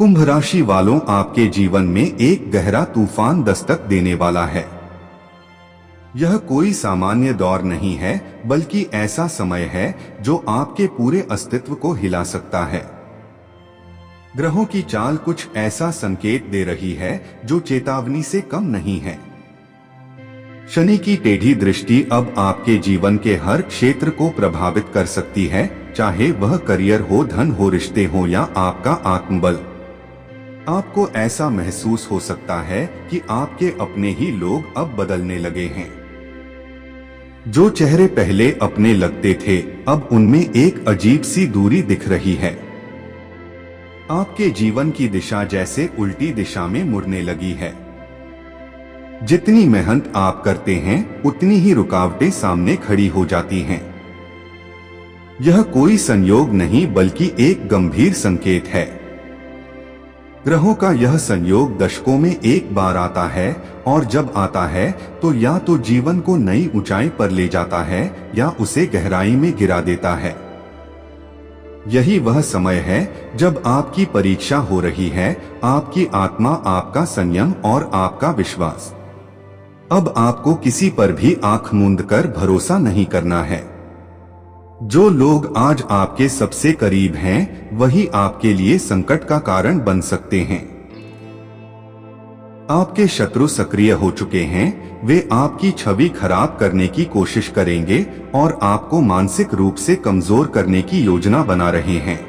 कुंभ राशि वालों, आपके जीवन में एक गहरा तूफान दस्तक देने वाला है। यह कोई सामान्य दौर नहीं है, बल्कि ऐसा समय है जो आपके पूरे अस्तित्व को हिला सकता है। ग्रहों की चाल कुछ ऐसा संकेत दे रही है जो चेतावनी से कम नहीं है। शनि की टेढ़ी दृष्टि अब आपके जीवन के हर क्षेत्र को प्रभावित कर सकती है, चाहे वह करियर हो, धन हो, रिश्ते हो या आपका आत्मबल। आपको ऐसा महसूस हो सकता है कि आपके अपने ही लोग अब बदलने लगे हैं। जो चेहरे पहले अपने लगते थे, अब उनमें एक अजीब सी दूरी दिख रही है। आपके जीवन की दिशा जैसे उल्टी दिशा में मुड़ने लगी है। जितनी मेहनत आप करते हैं, उतनी ही रुकावटें सामने खड़ी हो जाती हैं। यह कोई संयोग नहीं, बल्कि एक गंभीर संकेत है। ग्रहों का यह संयोग दशकों में एक बार आता है, और जब आता है तो या तो जीवन को नई ऊंचाई पर ले जाता है या उसे गहराई में गिरा देता है। यही वह समय है जब आपकी परीक्षा हो रही है, आपकी आत्मा, आपका संयम और आपका विश्वास। अब आपको किसी पर भी आंख मूंद कर भरोसा नहीं करना है। जो लोग आज आपके सबसे करीब हैं, वही आपके लिए संकट का कारण बन सकते हैं। आपके शत्रु सक्रिय हो चुके हैं, वे आपकी छवि खराब करने की कोशिश करेंगे और आपको मानसिक रूप से कमजोर करने की योजना बना रहे हैं।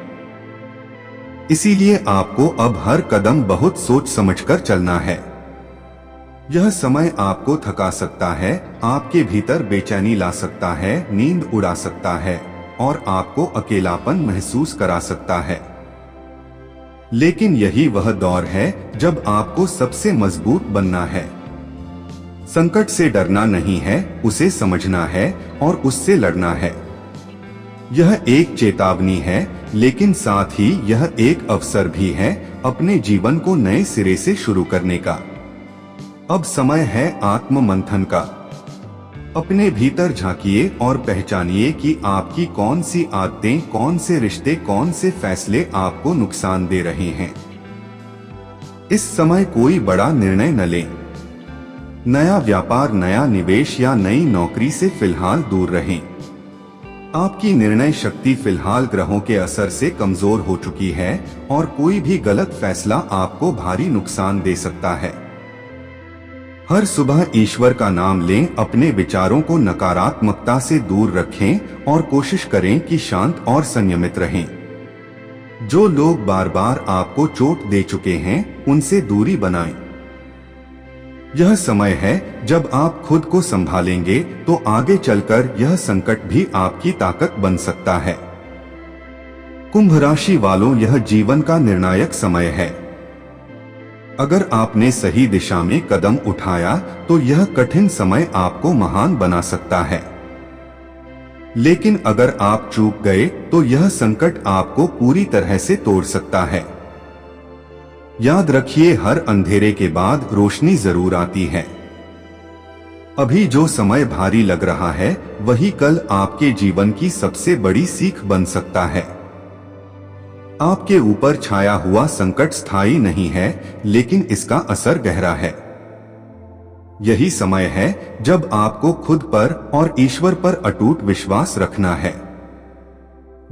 इसीलिए आपको अब हर कदम बहुत सोच समझकर चलना है। यह समय आपको थका सकता है, आपके भीतर बेचैनी ला सकता है, नींद उड़ा सकता है और आपको अकेलापन महसूस करा सकता है। लेकिन यही वह दौर है जब आपको सबसे मजबूत बनना है। संकट से डरना नहीं है, उसे समझना है और उससे लड़ना है। यह एक चेतावनी है, लेकिन साथ ही यह एक अवसर भी है अपने जीवन को नए सिरे से शुरू करने का। अब समय है आत्म मंथन का। अपने भीतर झांकिए और पहचानिए कि आपकी कौन सी आदतें, कौन से रिश्ते, कौन से फैसले आपको नुकसान दे रहे हैं। इस समय कोई बड़ा निर्णय न लें। नया व्यापार, नया निवेश या नई नौकरी से फिलहाल दूर रहें। आपकी निर्णय शक्ति फिलहाल ग्रहों के असर से कमजोर हो चुकी है और कोई भी गलत फैसला आपको भारी नुकसान दे सकता है। हर सुबह ईश्वर का नाम लें, अपने विचारों को नकारात्मकता से दूर रखें और कोशिश करें कि शांत और संयमित रहें। जो लोग बार बार आपको चोट दे चुके हैं, उनसे दूरी बनाएं। यह समय है जब आप खुद को संभालेंगे तो आगे चलकर यह संकट भी आपकी ताकत बन सकता है। कुंभ राशि वालों, यह जीवन का निर्णायक समय है। अगर आपने सही दिशा में कदम उठाया तो यह कठिन समय आपको महान बना सकता है। लेकिन अगर आप चूक गए तो यह संकट आपको पूरी तरह से तोड़ सकता है। याद रखिए, हर अंधेरे के बाद रोशनी जरूर आती है। अभी जो समय भारी लग रहा है, वही कल आपके जीवन की सबसे बड़ी सीख बन सकता है। आपके ऊपर छाया हुआ संकट स्थायी नहीं है, लेकिन इसका असर गहरा है। यही समय है जब आपको खुद पर और ईश्वर पर अटूट विश्वास रखना है।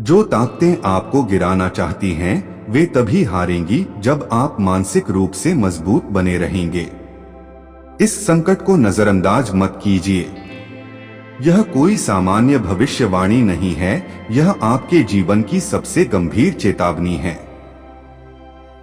जो ताकतें आपको गिराना चाहती हैं, वे तभी हारेंगी जब आप मानसिक रूप से मजबूत बने रहेंगे। इस संकट को नजरअंदाज मत कीजिए। यह कोई सामान्य भविष्यवाणी नहीं है, यह आपके जीवन की सबसे गंभीर चेतावनी है।